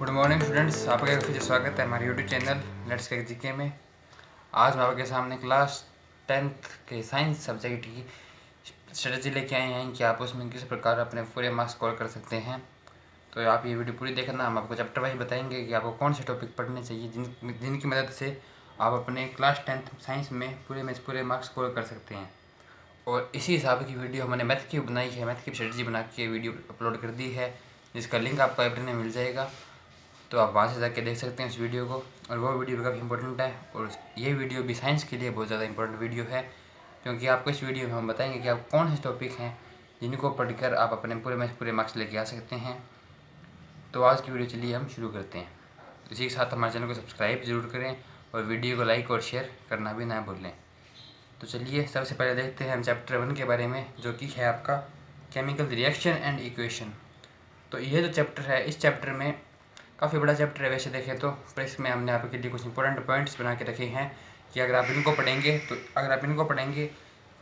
Good morning students, आपका फिर से स्वागत है हमारे YouTube channel let's crack GK में। आज मैं आपके सामने क्लास 10th के साइंस सब्जेक्ट की स्ट्रेटजी लेके आए हैं कि आप उसमें किस प्रकार अपने पूरे मार्क्स स्कोर कर सकते हैं। तो आप ये वीडियो पूरी देखना, हम आपको चैप्टर वाइज बताएंगे कि आपको कौन से टॉपिक पढ़ने चाहिए जिनकी मदद से आप अपने क्लास 10th साइंस में पूरे मार्क्स स्कोर कर सकते हैं। और इसी हिसाब की वीडियो मैंने मैथ की बनाई है, मैथ की स्ट्रेटजी बना के वीडियो अपलोड कर दी है, जिसका लिंक आपको लाइब्रेरी में मिल जाएगा। तो आप वहाँ से जाके देख सकते हैं उस वीडियो को। और वो वीडियो काफ़ी इंपॉर्टेंट है और ये वीडियो भी साइंस के लिए बहुत ज़्यादा इंपॉर्टेंट वीडियो है, क्योंकि आपको इस वीडियो में हम बताएंगे कि आप कौन से टॉपिक हैं जिनको पढ़कर आप अपने पूरे मार्क्स लेके आ सकते हैं। तो आज की वीडियो चलिए हम शुरू करते हैं। इसी के साथ हमारे चैनल को सब्सक्राइब जरूर करें और वीडियो को लाइक और शेयर करना भी ना भूलें। तो चलिए सबसे पहले देखते हैं हम चैप्टर 1 के बारे में, जो कि है आपका केमिकल रिएक्शन एंड इक्वेशन। तो ये जो चैप्टर है, इस चैप्टर में काफ़ी बड़ा चैप्टर है वैसे देखें तो, पर इसमें हमने आपके लिए कुछ इंपॉर्टेंट पॉइंट्स बना के रखे हैं कि अगर आप इनको पढ़ेंगे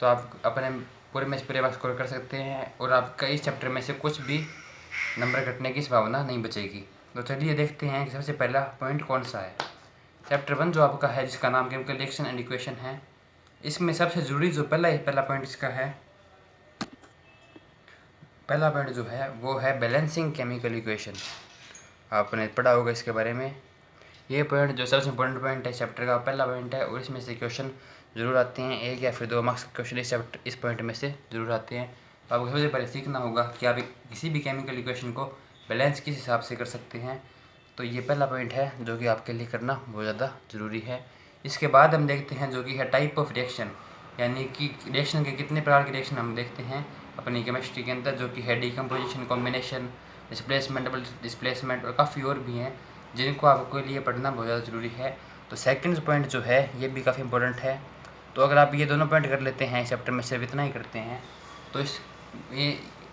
तो आप अपने पूरे मार्क्स स्कोर कर सकते हैं और आपका इस चैप्टर में से कुछ भी नंबर कटने की संभावना नहीं बचेगी। तो चलिए देखते हैं कि सबसे पहला पॉइंट कौन सा है। चैप्टर 1 जो आपका है, जिसका नाम केमिकल रिएक्शन एंड इक्वेशन है, इसमें सबसे ज़रूरी जो पहला पॉइंट इसका है, पहला पॉइंट जो है वो है बैलेंसिंग केमिकल इक्वेशन। आपने पढ़ा होगा इसके बारे में। ये पॉइंट जो सबसे इम्पोर्टेंट पॉइंट है चैप्टर का, पहला पॉइंट है, और इसमें से क्वेश्चन जरूर आते हैं, 1 या फिर 2 मार्क्स के क्वेश्चन इस पॉइंट में से जरूर आते हैं। तो आपको सबसे पहले सीखना होगा कि आप किसी भी केमिकल इक्वेशन को बैलेंस किस हिसाब से कर सकते हैं। तो ये पहला पॉइंट है जो कि आपके लिए करना बहुत ज़्यादा ज़रूरी है। इसके बाद हम देखते हैं जो कि है टाइप ऑफ रिएक्शन, यानी कि रिएक्शन के कितने प्रकार के रिएक्शन हम देखते हैं अपनी केमिस्ट्री के अंदर, जो कि है decomposition, combination, displacement, double displacement और काफ़ी और भी हैं जिनको आपके लिए पढ़ना बहुत ज़्यादा ज़रूरी है। तो सेकंड पॉइंट जो है ये भी काफ़ी इंपॉर्टेंट है। तो अगर आप ये दोनों पॉइंट कर लेते हैं, चैप्टर में सिर्फ इतना ही करते हैं,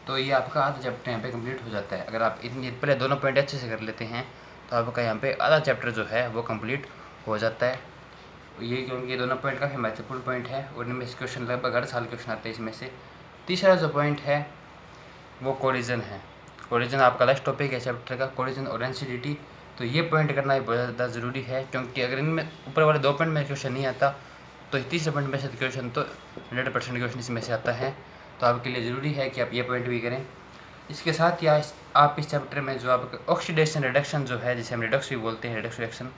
तो ये आपका आधा चैप्टर यहाँ पे कंप्लीट हो जाता है। अगर आप इतनी पहले दोनों पॉइंट अच्छे से कर लेते हैं तो आपका यहाँ पे आधा चैप्टर जो है वो कंप्लीट हो जाता है। ये क्योंकि ये दोनों पॉइंट काफ़ी महत्वपूर्ण पॉइंट है और इनमें से क्वेश्चन लगभग हर साल क्वेश्चन आते हैं इसमें से। तीसरा जो पॉइंट है वो कोलिजन है। कोलिजन आपका लास्ट टॉपिक है चैप्टर का, कोलिजन और एसिडिटी। तो ये पॉइंट करना भी बहुत ज़्यादा ज़रूरी है, क्योंकि अगर इनमें ऊपर वाले 2 पॉइंट में क्वेश्चन नहीं आता तो तीसरे पॉइंट में से क्वेश्चन तो 100% क्वेश्चन इसमें से आता है। तो आपके लिए ज़रूरी है कि आप ये पॉइंट भी करें। इसके साथ ही आप इस चैप्टर में जो आपका ऑक्सीडेशन रिडक्शन जो है, जिसे हम रिडक्स भी बोलते हैं, रिडक्स रिएक्शन,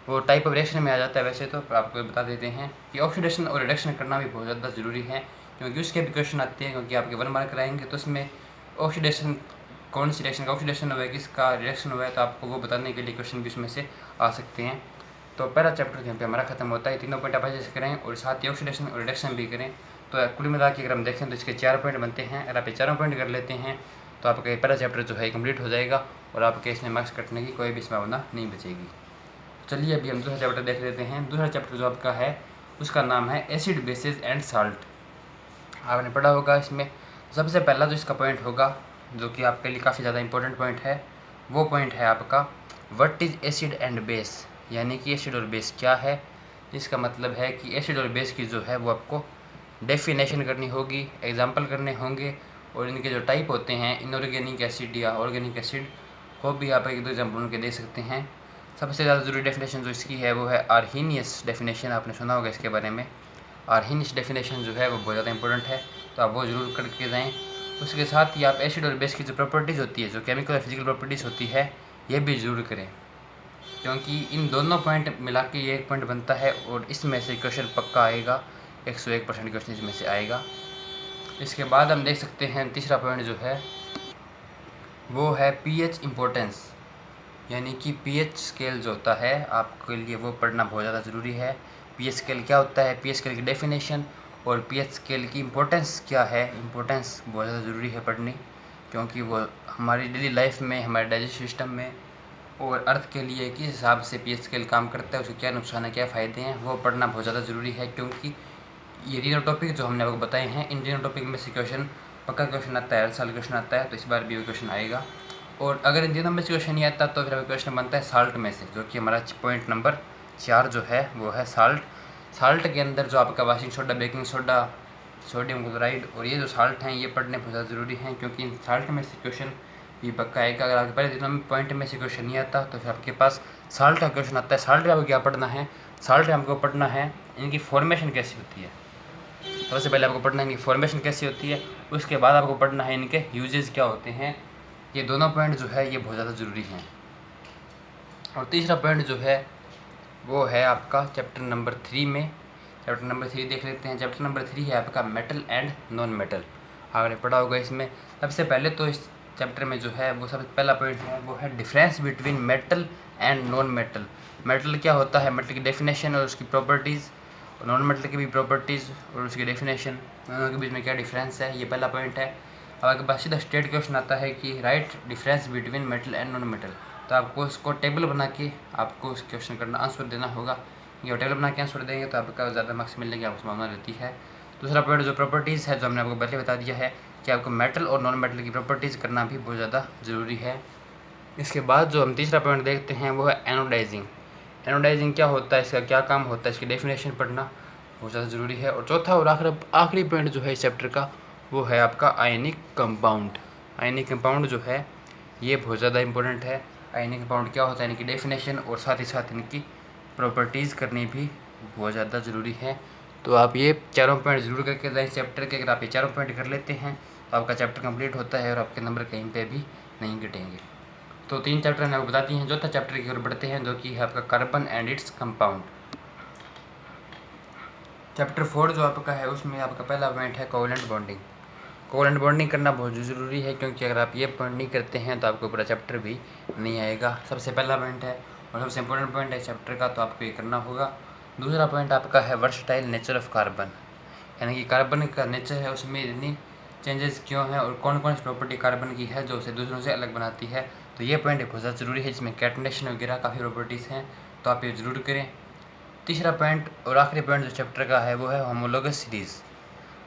वो टाइप ऑफ रिएक्शन में आ जाता है। वैसे तो आपको बता देते हैं कि ऑक्सीडेशन और रिडक्शन करना भी बहुत ज़्यादा ज़रूरी है, क्योंकि उसके भी क्वेश्चन आते हैं। क्योंकि आपके 1 मार्क कराएंगे तो उसमें ऑक्सीडेशन, कौन सी रिएक्शन का ऑक्सीडेशन हुआ है, किसका रिएक्शन हुआ है, तो आपको वो बताने के लिए क्वेश्चन भी उसमें से आ सकते हैं। तो पहला चैप्टर यहाँ पे हमारा खत्म होता है। तीनों पॉइंट आप अच्छे से करें और साथ ही ऑक्सीडेशन और रिडक्शन भी करें। तो कुल मिला के अगर हम देखें तो इसके 4 पॉइंट बनते हैं। अगर आप ये चारों पॉइंट कर लेते हैं तो आपका पहला चैप्टर जो है कंप्लीट हो जाएगा और आपके इसमें मार्क्स कटने की कोई भी संभावना नहीं बचेगी। चलिए अभी हम दूसरा चैप्टर देख लेते हैं। दूसरा चैप्टर जो आपका है उसका नाम है एसिड, बेसिस एंड साल्ट। आपने पढ़ा होगा। इसमें सबसे पहला जो इसका पॉइंट होगा, जो कि आपके लिए काफ़ी ज़्यादा इंपॉर्टेंट पॉइंट है, वो पॉइंट है आपका what is acid and base, यानी कि एसिड और बेस क्या है। इसका मतलब है कि एसिड और बेस की जो है वो आपको डेफिनेशन करनी होगी, एग्जाम्पल करने होंगे, और इनके जो टाइप होते हैं, इनऑर्गेनिक एसिड या ऑर्गेनिक एसिड, वो भी आप 1-2 एग्जाम्पल उनके दे सकते हैं। सबसे ज़्यादा ज़रूरी डेफिनेशन जो इसकी है वो है आर्हीनियस डेफिनेशन। आपने सुना होगा इसके बारे में। आर्हीनियस डेफिनेशन जो है वो बहुत ज़्यादा इंपॉर्टेंट है, तो आप वो ज़रूर करके जाएँ। उसके साथ ही आप एसिड और बेस की जो प्रॉपर्टीज़ होती है, जो केमिकल और फिजिकल प्रॉपर्टीज़ होती है, ये भी ज़रूर करें, क्योंकि इन दोनों पॉइंट मिला के ये एक पॉइंट बनता है और इसमें से क्वेश्चन पक्का आएगा, 101% क्वेश्चन इसमें से आएगा। इसके बाद हम देख सकते हैं तीसरा पॉइंट जो है वो है पीएच इम्पोर्टेंस, यानी कि पीएच स्केल जो होता है आपके लिए वो पढ़ना बहुत ज़्यादा ज़रूरी है। पीएच स्केल क्या होता है, पीएच स्केल की डेफिनेशन और पीएच स्केल की इम्पोर्टेंस क्या है। इम्पोर्टेंस बहुत ज़्यादा ज़रूरी है पढ़नी, क्योंकि वो हमारी डेली लाइफ में, हमारे डाइजेस्ट सिस्टम में और अर्थ के लिए किस हिसाब से पीएच स्केल काम करता है, उसके क्या नुकसान है, क्या फ़ायदे हैं, वो पढ़ना बहुत ज़्यादा ज़रूरी है। क्योंकि ये तीनों टॉपिक जो हमने आपको बताए हैं, इन तीनों टॉपिक में से क्वेश्चन पक्का क्वेश्चन आता है, हर साल क्वेश्चन आता है, तो इस बार भी क्वेश्चन आएगा। और अगर इन तीनों में से क्वेश्चन नहीं आता तो फिर क्वेश्चन बनता है साल्ट में से, जो कि हमारा पॉइंट नंबर 4 जो है वो है साल्ट। साल्ट के अंदर जो आपका washing soda, baking soda, sodium chloride और ये जो साल्ट हैं, ये पढ़ने बहुत ज़्यादा ज़रूरी हैं, क्योंकि इन साल्ट में से क्वेश्चन भी पक्का है कि अगर आपके पहले दिनों में पॉइंट में से क्वेश्चन नहीं आता तो फिर आपके पास साल्ट का क्वेश्चन आता है। साल्ट में आपको क्या पढ़ना है? साल्ट में आपको पढ़ना है इनकी फॉर्मेशन कैसी होती है। सबसे पहले आपको पढ़ना है इनकी फॉर्मेशन कैसी होती है, उसके बाद आपको पढ़ना है इनके यूजेस क्या होते हैं। ये दोनों पॉइंट जो है ये बहुत ज़्यादा ज़रूरी हैं। और तीसरा पॉइंट जो है वो है आपका चैप्टर नंबर 3 में। चैप्टर नंबर 3 देख लेते हैं। चैप्टर नंबर 3 है आपका मेटल एंड नॉन मेटल। आपने पढ़ा होगा इसमें। सबसे पहले तो इस चैप्टर में जो है वो सबसे पहला पॉइंट है वो है difference between metal and non metal. Metal क्या होता है, मेटल की डेफिनेशन और उसकी प्रॉपर्टीज़, और नॉन मेटल की भी प्रॉपर्टीज़ और उसकी डेफिनेशन, दोनों के बीच में क्या डिफरेंस है, ये पहला पॉइंट है। अब आपके पास सीधा स्टेट क्वेश्चन आता है कि right difference between metal and non metal. तो आपको उसको टेबल बना के आपको उस क्वेश्चन करना आंसर देना होगा। ये टेबल बना के आंसर देंगे तो आपका ज़्यादा मार्क्स मिलने की आपको संभावना रहती है। दूसरा पॉइंट जो प्रॉपर्टीज़ है, जो हमने आपको पहले बता दिया है कि आपको मेटल और नॉन मेटल की प्रॉपर्टीज़ करना भी बहुत ज़्यादा ज़रूरी है। इसके बाद जो हम तीसरा पॉइंट देखते हैं वो है एनोडाइजिंग। एनोडाइजिंग क्या होता है, इसका क्या काम होता है, इसकी डेफिनेशन पढ़ना बहुत ज़्यादा ज़रूरी है। और चौथा और आखिरी पॉइंट जो है इस चैप्टर का वो है आपका आयनिक कंपाउंड। आयनिक कंपाउंड जो है ये बहुत ज़्यादा इंपॉर्टेंट है। आयनिक कंपाउंड क्या होता है, इनकी डेफिनेशन और साथ ही साथ इनकी प्रॉपर्टीज़ करनी भी बहुत ज़्यादा ज़रूरी है। तो आप ये चारों पॉइंट ज़रूर करके जाएँ चैप्टर के। अगर आप ये चारों पॉइंट कर लेते हैं तो आपका चैप्टर कंप्लीट होता है और आपके नंबर कहीं पे भी नहीं घटेंगे। तो 3 चैप्टर मैंने आपको बता दिए हैं। चौथा चैप्टर की ओर बढ़ते हैं जो कि है आपका carbon and its compound. Chapter 4 जो आपका है उसमें आपका पहला पॉइंट है कोवेलेंट बॉन्डिंग। कोवेलेंट बॉन्डिंग करना बहुत ज़रूरी है क्योंकि अगर आप ये पॉइंट नहीं करते हैं तो आपको पूरा चैप्टर भी नहीं आएगा। सबसे पहला पॉइंट है और सबसे इंपॉर्टेंट पॉइंट है चैप्टर का, तो आपको ये करना होगा। दूसरा पॉइंट आपका है वर्सटाइल नेचर ऑफ कार्बन, यानी कि कार्बन का नेचर है उसमें इतनी चेंजेस क्यों हैं और कौन कौन सी प्रॉपर्टी कार्बन की है जो उसे दूसरों से अलग बनाती है। तो ये पॉइंट बहुत ज़्यादा ज़रूरी है, जिसमें कैटनेशन वगैरह काफ़ी प्रॉपर्टीज़ हैं, तो आप ये ज़रूर करें। तीसरा पॉइंट और आखिरी पॉइंट जो चैप्टर का है वो है होमोलोगस सीरीज़।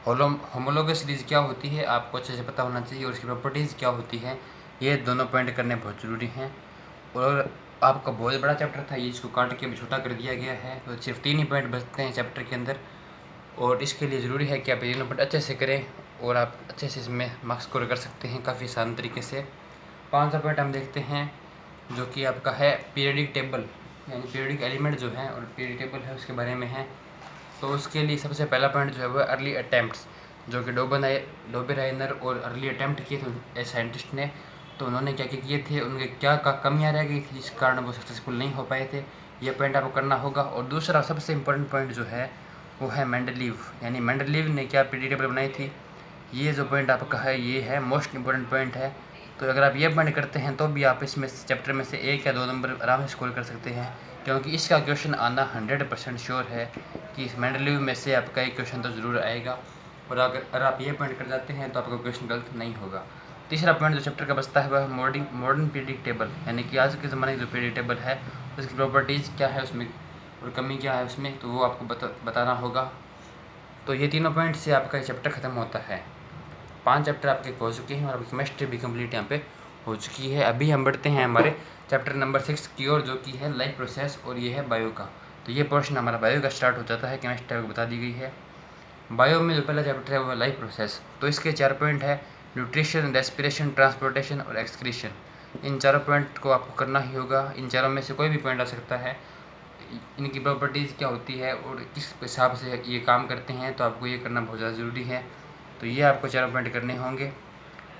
होमोलोगस सीरीज़ क्या होती है आपको अच्छे से पता होना चाहिए और उसकी प्रॉपर्टीज़ क्या होती हैं। ये दोनों पॉइंट करने बहुत ज़रूरी हैं। और आपका बहुत बड़ा चैप्टर था, ये इसको काट के छोटा कर दिया गया है, तो सिर्फ 3 ही पॉइंट बचते हैं चैप्टर के अंदर। और इसके लिए ज़रूरी है कि आप ये तीनों पॉइंट अच्छे से करें और आप अच्छे से इसमें मार्क्स स्कोर कर सकते हैं काफ़ी आसान तरीके से। 5वां पॉइंट हम देखते हैं जो कि आपका है पीरियडिक टेबल, यानी पीरियडिक एलिमेंट जो है और पीरियडिक टेबल है उसके बारे में है। तो उसके लिए सबसे पहला पॉइंट जो है वो अर्ली अटैम्प्ट्स, जो कि डोबेराइनर और अर्ली अटैम्प्ट किए थे साइंटिस्ट ने। तो उन्होंने क्या क्या किए थे, उनके क्या कमियाँ रह गई थी जिस कारण वो सक्सेसफुल नहीं हो पाए थे, ये पॉइंट आपको करना होगा। और दूसरा सबसे इम्पोर्टेंट पॉइंट जो है वो है मेंडलीव, यानी मेंडलीव ने क्या पीरियडिक टेबल बनाई थी। ये जो पॉइंट आपका है ये है मोस्ट इम्पोर्टेंट पॉइंट है। तो अगर आप ये पॉइंट करते हैं तो भी आप इसमें चैप्टर में से 1 या 2 नंबर आराम से स्कोर कर सकते हैं, क्योंकि इसका क्वेश्चन आना 100% श्योर है कि इस मेंडलीव में से आपका एक क्वेश्चन तो ज़रूर आएगा। और अगर आप ये पॉइंट कर जाते हैं तो आपका क्वेश्चन गलत नहीं होगा। तीसरा पॉइंट जो चैप्टर का बचता है वह मॉडर्न पीरियडिक टेबल, यानी कि आज के ज़माने की जो पीरियडिक टेबल है उसकी प्रॉपर्टीज़ क्या है उसमें और कमी क्या है उसमें, तो वो आपको बताना होगा। तो ये तीनों पॉइंट से आपका चैप्टर ख़त्म होता है। 5 चैप्टर आपके हो चुके हैं और आपकी केमिस्ट्री भी कंप्लीट यहाँ पे हो चुकी है। अभी हम बढ़ते हैं हमारे चैप्टर नंबर 6 की ओर, जो कि है लाइफ प्रोसेस और ये है बायो का। तो ये पोर्शन हमारा बायो का स्टार्ट हो जाता है, केमिस्ट्री आपको बता दी गई है। बायो में जो पहला चैप्टर है वो लाइफ प्रोसेस। तो इसके 4 पॉइंट है न्यूट्रिशन, रेस्पिरेशन, ट्रांसपोर्टेशन और एक्सक्रीशन। इन चारों पॉइंट को आपको करना ही होगा। इन चारों में से कोई भी पॉइंट आ सकता है। इनकी प्रॉपर्टीज़ क्या होती है और किस हिसाब से ये काम करते हैं, तो आपको ये करना बहुत ज़्यादा ज़रूरी है। तो ये आपको 4 पॉइंट करने होंगे।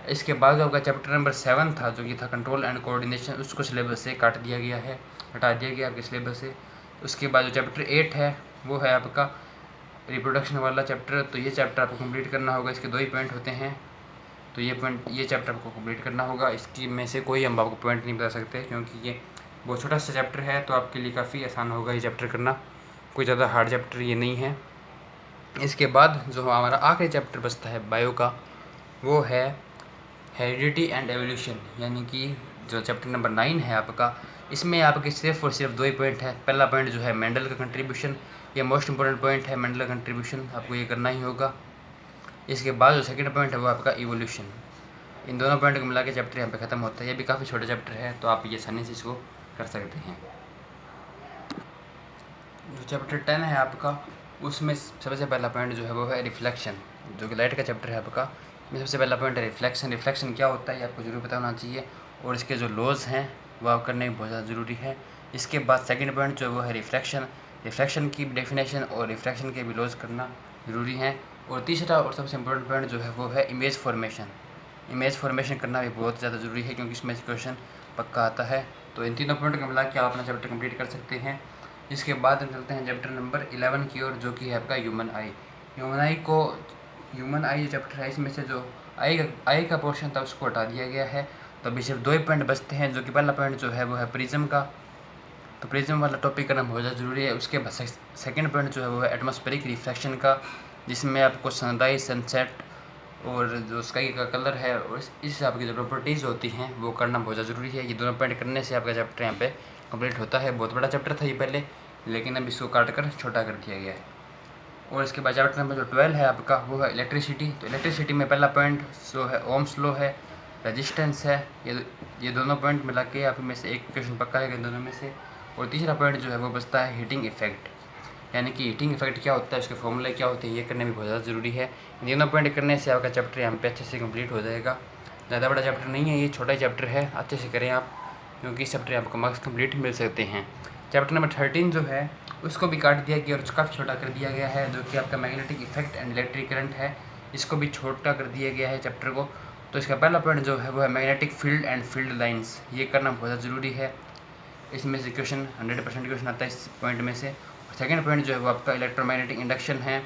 इसके बाद जो आपका चैप्टर नंबर 7 था जो कि था कंट्रोल एंड कोऑर्डिनेशन, उसको सिलेबस से काट दिया गया है, हटा दिया गया आपके सिलेबस से। उसके बाद जो चैप्टर 8 है वो है आपका रिप्रोडक्शन वाला चैप्टर। तो ये चैप्टर आपको कंप्लीट करना होगा। इसके 2 ही पॉइंट होते हैं, तो ये चैप्टर आपको कंप्लीट करना होगा। इसकी में से कोई हम आपको पॉइंट नहीं बता सकते क्योंकि ये बहुत छोटा सा चैप्टर है, तो आपके लिए काफ़ी आसान होगा ये चैप्टर करना, कोई ज़्यादा हार्ड चैप्टर ये नहीं है। इसके बाद जो हमारा आखिरी चैप्टर बचता है बायो का वो है हेरिडिटी एंड एवोल्यूशन, यानी कि जो चैप्टर नंबर 9 है आपका, इसमें आपके सिर्फ और सिर्फ 2 ही पॉइंट है। पहला पॉइंट जो है मेंडल का कंट्रीब्यूशन, ये मोस्ट इंपॉर्टेंट पॉइंट है, मेंडल का कंट्रीब्यूशन आपको ये करना ही होगा। इसके बाद जो सेकंड पॉइंट है वो आपका इवोल्यूशन। इन दोनों पॉइंट को मिला के चैप्टर यहाँ पे ख़त्म होता है। ये भी काफ़ी छोटा चैप्टर है, तो आप ये आसानी से इसको कर सकते हैं। जो चैप्टर 10 है आपका, उसमें सबसे पहला पॉइंट जो है वो है रिफ्लेक्शन, जो कि लाइट का चैप्टर है आपका। में सबसे पहला पॉइंट है रिफ्लेक्शन। रिफ्लेक्शन क्या होता है ये आपको ज़रूर पता होना चाहिए, और इसके जो लॉज हैं वह करने बहुत ज़्यादा ज़रूरी है। इसके बाद सेकंड पॉइंट जो वो है रिफ्लेक्शन। रिफ्लेक्शन की डेफिनेशन और रिफ्लेक्शन के भी लॉज करना ज़रूरी है। और तीसरा और सबसे इम्पोर्टेंट पॉइंट जो है वो है इमेज फॉर्मेशन। इमेज फॉर्मेशन करना भी बहुत ज़्यादा ज़रूरी है, क्योंकि इसमें क्वेश्चन पक्का आता है। तो इन तीनों पॉइंट को मिला के आप अपना चैप्टर कंप्लीट कर सकते हैं। इसके बाद हम चलते हैं चैप्टर नंबर 11 की ओर, जो कि है आपका ह्यूमन आई। ह्यूमन आई जो चैप्टर है, इसमें से जो आई का पोर्शन था उसको हटा दिया गया है। तो अभी सिर्फ 2 ही पॉइंट बचते हैं, जो कि पहला पॉइंट जो है वो है प्रिज्म का। तो प्रिज्म वाला टॉपिक करना बहुत ज़्यादा ज़रूरी है। उसके बाद सेकंड पॉइंट जो है वो है एटमॉस्फेरिक रिफ्लेक्शन का, जिसमें आपको सनराइज, सनसेट और जो स्काई का कलर है और इस हिसाब की जो प्रॉपर्टीज़ होती हैं वो करना बहुत ज़्यादा ज़रूरी है। ये दोनों पॉइंट करने से आपका चैप्टर यहाँ पे कंप्लीट होता है। बहुत बड़ा चैप्टर था ये पहले, लेकिन अब इसको काट कर छोटा कर दिया गया है। और इसके बाद चैप्टर नंबर जो 12 है आपका वो है इलेक्ट्रिसिटी। तो इलेक्ट्रिसिटी में पहला पॉइंट जो है ओम्स लॉ है, रेजिस्टेंस है। ये दोनों पॉइंट मिला के आप में से एक क्वेश्चन पक्का है इन दोनों में से। और तीसरा पॉइंट जो है वो बचता है हीटिंग इफेक्ट, यानी कि हीटिंग इफेक्ट क्या होता है, उसके फॉर्मूले क्या होते हैं, ये करने भी बहुत ज़्यादा ज़रूरी है। इन दोनों पॉइंट करने से आपका चैप्टर यहाँ पे अच्छे से कंप्लीट हो जाएगा। ज़्यादा बड़ा चैप्टर नहीं है, ये छोटा चैप्टर है। अच्छे से करें आप, क्योंकि इस चैप्टर आपको मार्क्स कंप्लीट मिल सकते हैं। चैप्टर नंबर 13 जो है उसको भी काट दिया गया और काफ़ी छोटा कर दिया गया है, जो कि आपका magnetic effect and electric current है। इसको भी छोटा कर दिया गया है चैप्टर को। तो इसका पहला पॉइंट जो है वो है magnetic field and field lines. ये करना बहुत ज़्यादा ज़रूरी है। इसमें से क्वेश्चन 100% क्वेश्चन आता है इस पॉइंट में से। सेकंड पॉइंट जो है वो आपका इलेक्ट्रोमैग्नेटिक इंडक्शन है।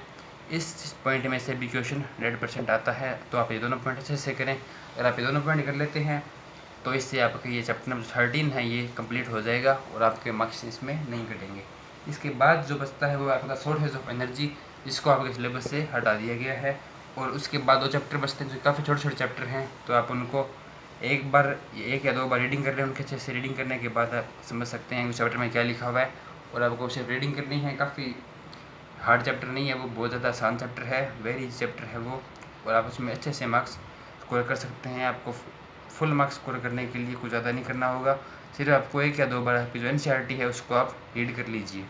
इस पॉइंट में से भी क्वेश्चन 100% आता है। तो आप ये दोनों पॉइंट अच्छे से करें। अगर आप ये दोनों पॉइंट कर लेते हैं तो इससे आपका ये चैप्टर नंबर 13 है ये कंप्लीट हो जाएगा और आपके मार्क्स इसमें नहीं कटेंगे। इसके बाद जो बचता है वो आपका सोर्सेज ऑफ एनर्जी, जिसको आपके सिलेबस से हटा दिया गया है। और उसके बाद 2 चैप्टर बचते हैं जो काफ़ी छोटे छोटे चैप्टर हैं। तो आप उनको एक या 2 बार रीडिंग कर लें। उनके अच्छे से रीडिंग करने के बाद आप समझ सकते हैं उस चैप्टर में क्या लिखा हुआ है। और आपको सिर्फ रीडिंग करनी है, काफ़ी हार्ड चैप्टर नहीं है वो, बहुत ज़्यादा आसान चैप्टर है, वेरी इजी चैप्टर है वो। और आप उसमें अच्छे से मार्क्स स्कोर कर सकते हैं। आपको फुल मार्क्स स्कोर करने के लिए कुछ ज़्यादा नहीं करना होगा, सिर्फ आपको 1 या 2 बार आपकी जो NCERT है उसको आप रीड कर लीजिए।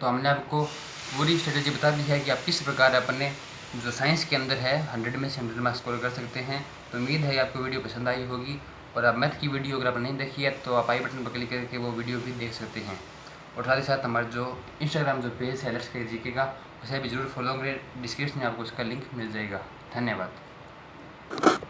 तो हमने आपको पूरी स्ट्रेटेजी बता दी है कि आप किस प्रकार अपने जो साइंस के अंदर है 100 में से 100 मार्क्स स्कोर कर सकते हैं। तो उम्मीद है आपको वीडियो पसंद आई होगी। और आप मैथ की वीडियो अगर आपने नहीं देखी है तो आप आई बटन पर क्लिक करके वो वीडियो भी देख सकते हैं। और साथ ही साथ हमारा जो इंस्टाग्राम जो पेज है लेट्स क्रिएट जीके का, उसे भी जरूर फॉलो करें। डिस्क्रिप्शन में आपको उसका लिंक मिल जाएगा। धन्यवाद।